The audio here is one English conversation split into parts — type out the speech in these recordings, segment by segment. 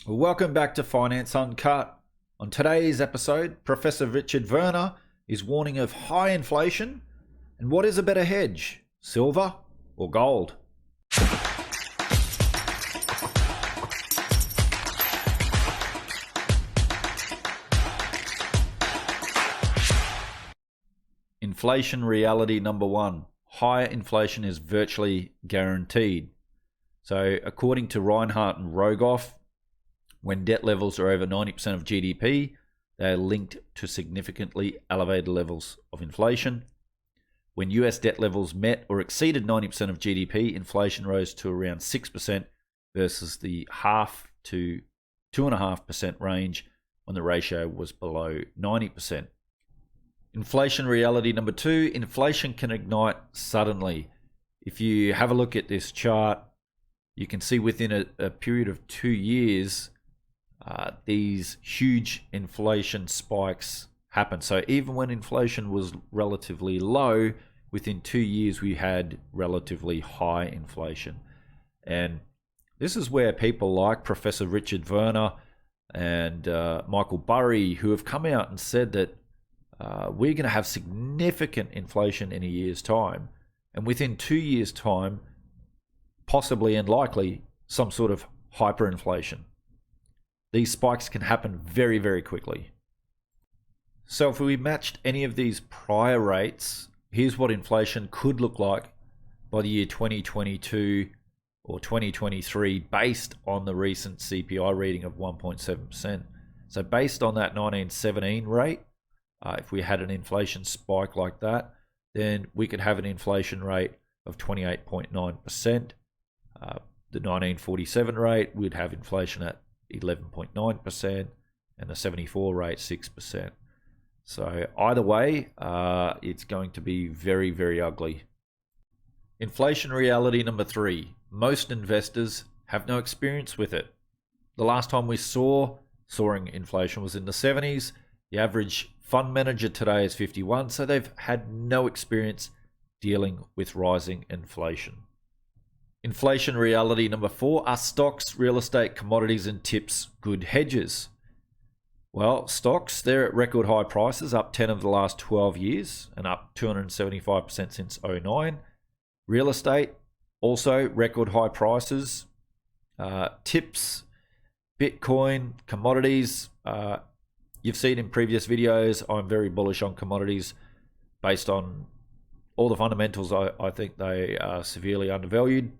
Welcome back to Finance Uncut. On today's episode, Professor Richard Werner is warning of high inflation and what is a better hedge, silver or gold? Inflation reality number one. Higher inflation is virtually guaranteed. So according to Reinhardt and Rogoff, when debt levels are over 90% of GDP, they are linked to significantly elevated levels of inflation. When US debt levels met or exceeded 90% of GDP, inflation rose to around 6% versus the half to 2.5% range when the ratio was below 90%. Inflation reality number two, inflation can ignite suddenly. If you have a look at this chart, you can see within a period of 2 years, these huge inflation spikes happen. So even when inflation was relatively low, within 2 years we had relatively high inflation. And this is where people like Professor Richard Werner and Michael Burry, who have come out and said that we're going to have significant inflation in a year's time. And within 2 years' time, possibly and likely, some sort of hyperinflation. These spikes can happen very, very quickly. So if we matched any of these prior rates, here's what inflation could look like by the year 2022 or 2023 based on the recent CPI reading of 1.7%. So based on that 1917 rate, if we had an inflation spike like that, then we could have an inflation rate of 28.9%. The 1947 rate, we'd have inflation at 11.9%, and the 74 rate 6%. So either way, it's going to be very, very ugly. Inflation reality number three, most investors have no experience with it. The last time we saw soaring inflation was in the 70s. The average fund manager today is 51, so they've had no experience dealing with rising inflation. Inflation reality number four, are stocks, real estate, commodities and tips good hedges? Well, stocks, they're at record high prices, up 10 of the last 12 years and up 275% since 2009. Real estate, also record high prices. Tips, Bitcoin, commodities, you've seen in previous videos, I'm very bullish on commodities based on all the fundamentals. I think they are severely undervalued.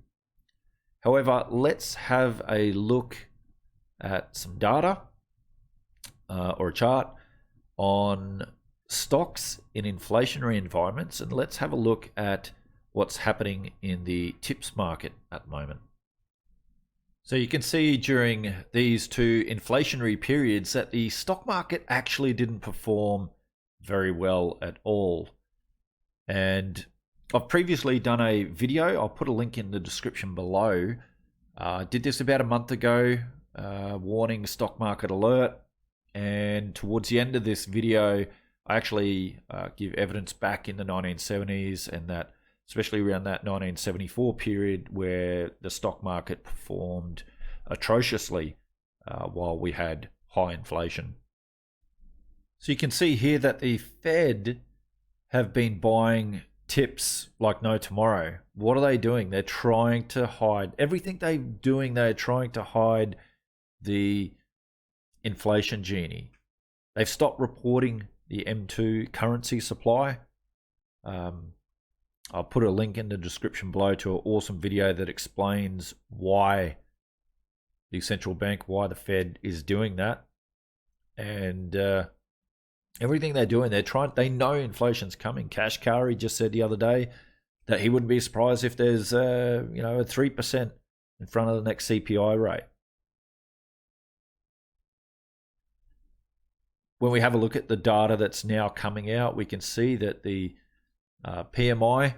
However, let's have a look at some data or a chart on stocks in inflationary environments, and let's have a look at what's happening in the tips market at the moment. So you can see during these two inflationary periods that the stock market actually didn't perform very well at all. And I've previously done a video, I'll put a link in the description below. I did this about a month ago, warning stock market alert. And towards the end of this video, I actually give evidence back in the 1970s and that, especially around that 1974 period where the stock market performed atrociously while we had high inflation. So you can see here that the Fed have been buying tips like no tomorrow. What are they doing? They're trying to hide everything they're doing. They're trying to hide the inflation genie. They've stopped reporting the M2 currency supply. I'll put a link in the description below to an awesome video that explains why the central bank, why the Fed is doing that. And everything they're doing, they know inflation's coming. Kashkari just said the other day that he wouldn't be surprised if there's a 3% in front of the next CPI rate. When we have a look at the data that's now coming out, we can see that the PMI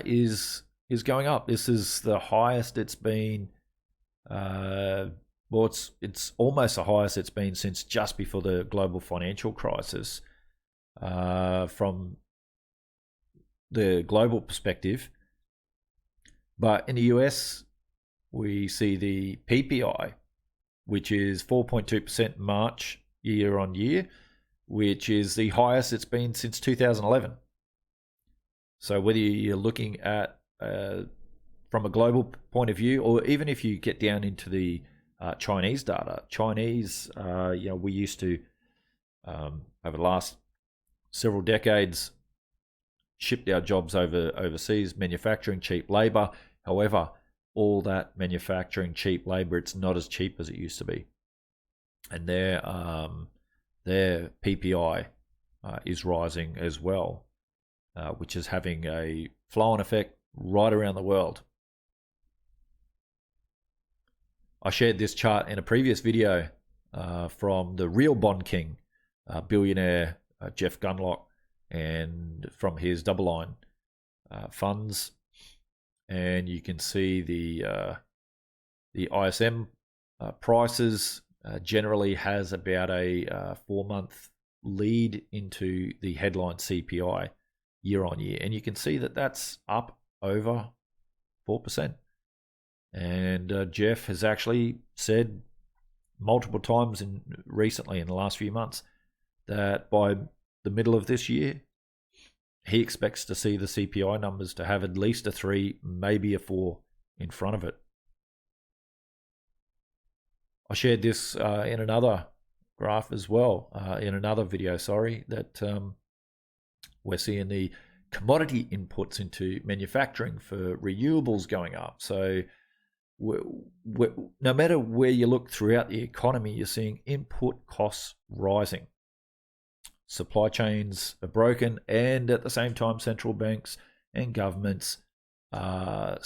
is going up. This is the highest it's been. It's almost the highest it's been since just before the global financial crisis. From the global perspective, but in the US, we see the PPI which is 4.2% March year on year, which is the highest it's been since 2011. So whether you're looking at from a global point of view, or even if you get down into the Chinese data, Chinese, we used to, over the last several decades, shipped our jobs overseas, manufacturing cheap labor. However, all that manufacturing cheap labor, it's not as cheap as it used to be. And their PPI is rising as well, which is having a flow-on effect right around the world. I shared this chart in a previous video from the real bond king, billionaire Jeff Gundlach, and from his double line funds, and you can see the ISM prices generally has about a 4-month lead into the headline CPI year on year, and you can see that that's up over 4%. And Jeff has actually said multiple times recently in the last few months that by the middle of this year, he expects to see the CPI numbers to have at least a 3, maybe a 4 in front of it. I shared this in another graph as well, in another video, that we're seeing the commodity inputs into manufacturing for renewables going up. So no matter where you look throughout the economy, you're seeing input costs rising. Supply chains are broken, and at the same time, central banks and governments are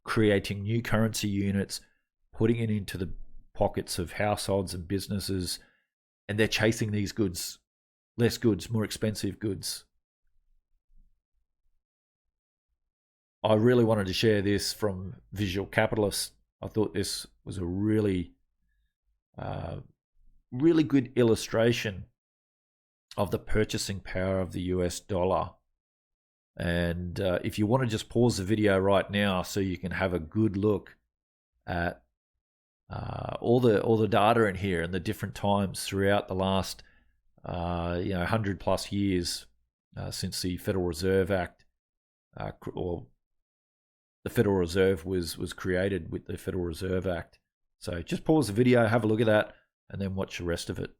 creating new currency units, putting it into the pockets of households and businesses, and they're chasing these goods, less goods, more expensive goods. I really wanted to share this from Visual Capitalist. I thought this was a really good illustration of the purchasing power of the US dollar. And if you want to just pause the video right now so you can have a good look at all the data in here and the different times throughout the last 100 plus years since the Federal Reserve Act, or the Federal Reserve was created with the Federal Reserve Act. So just pause the video, have a look at that, and then watch the rest of it.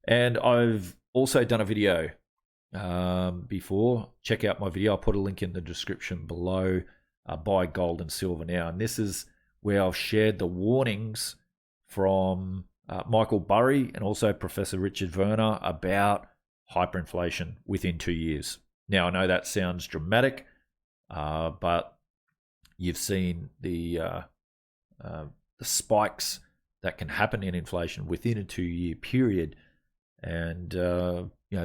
And I've also done a video before. Check out my video. I'll put a link in the description below. Buy gold and silver now. And this is where I've shared the warnings from Michael Burry and also Professor Richard Werner about hyperinflation within 2 years. Now, I know that sounds dramatic, but you've seen the spikes that can happen in inflation within a 2-year period. And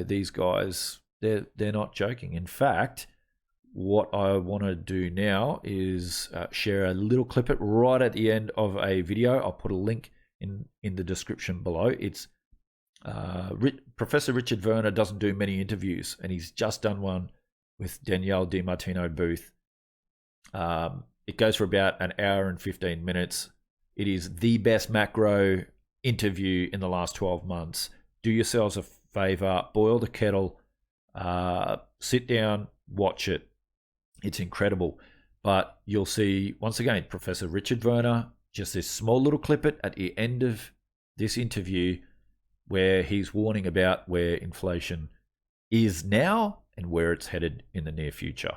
these guys, they're not joking. In fact, what I want to do now is share a little clip it right at the end of a video. I'll put a link in the description below. It's Professor Richard Werner doesn't do many interviews, and he's just done one with Danielle DiMartino Booth. It goes for about an hour and 15 minutes. It is the best macro interview in the last 12 months. Do yourselves a favor, boil the kettle, sit down, watch it. It's incredible. But you'll see, once again, Professor Richard Werner, just this small little clip at the end of this interview where he's warning about where inflation is now and where it's headed in the near future.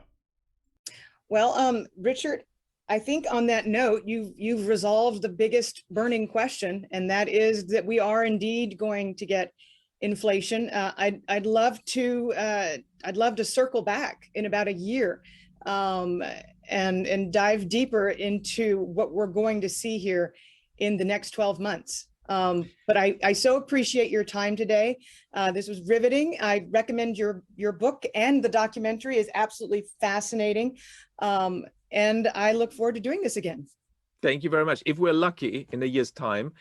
Well, Richard, I think on that note, you've resolved the biggest burning question, and that is that we are indeed going to get inflation. I'd love to circle back in about a year and dive deeper into what we're going to see here in the next 12 months. But I so appreciate your time today. This was riveting. I recommend your book, and the documentary is absolutely fascinating. And I look forward to doing this again. Thank you very much. If we're lucky in a year's time,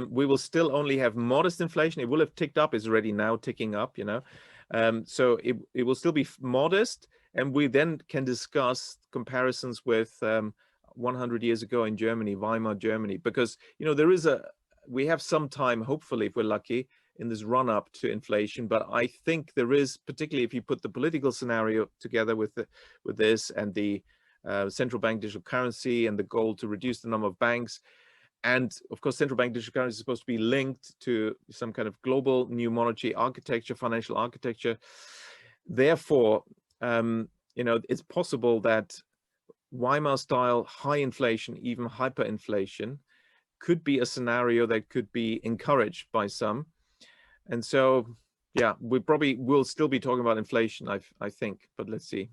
we will still only have modest inflation. It will have ticked up. It's already now ticking up, so it will still be modest. And we then can discuss comparisons with 100 years ago in Germany, Weimar Germany, because we have some time, hopefully, if we're lucky, in this run up to inflation. But I think there is, particularly if you put the political scenario together with this and the central bank digital currency and the goal to reduce the number of banks. And of course, central bank digital currency is supposed to be linked to some kind of global new monetary architecture, financial architecture. Therefore, it's possible that Weimar style high inflation, even hyperinflation, could be a scenario that could be encouraged by some. And so, yeah, we probably will still be talking about inflation, I think, but let's see.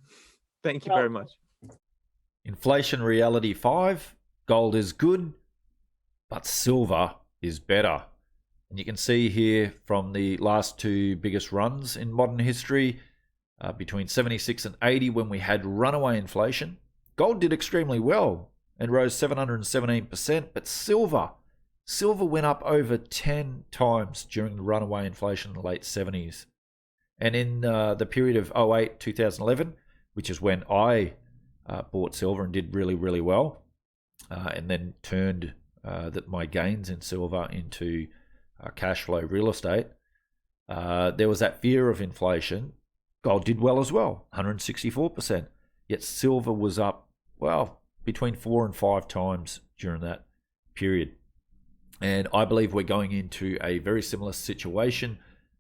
Thank you very much. Inflation reality 5, gold is good, but silver is better. And you can see here from the last 2 biggest runs in modern history, between 76 and 80, when we had runaway inflation, gold did extremely well and rose 717%, but silver went up over 10 times during the runaway inflation in the late 70s. And in the period of 08, 2011, which is when I bought silver and did really, really well, and then turned my gains in silver into cash flow real estate, there was that fear of inflation. Gold did well as well, 164%. Yet silver was up, well, between 4 and 5 times during that period. And I believe we're going into a very similar situation.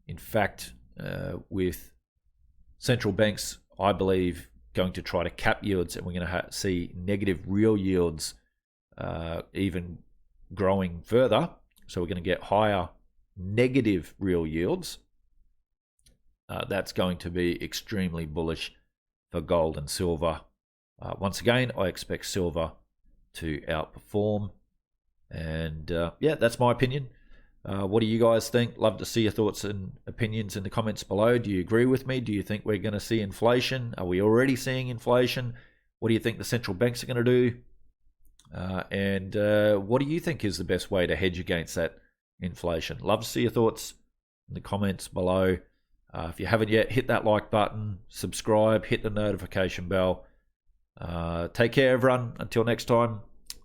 In fact, with central banks, I believe, going to try to cap yields, and we're going to see negative real yields even growing further. So we're going to get higher negative real yields. That's going to be extremely bullish for gold and silver. Once again, I expect silver to outperform. And yeah, that's my opinion. What do you guys think? Love to see your thoughts and opinions in the comments below. Do you agree with me? Do you think we're going to see inflation? Are we already seeing inflation? What do you think the central banks are going to do? And what do you think is the best way to hedge against that inflation? Love to see your thoughts in the comments below. If you haven't yet, hit that like button, subscribe, hit the notification bell. Take care, everyone. Until next time,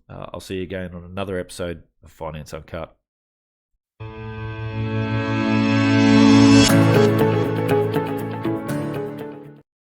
I'll see you again on another episode of Finance Uncut.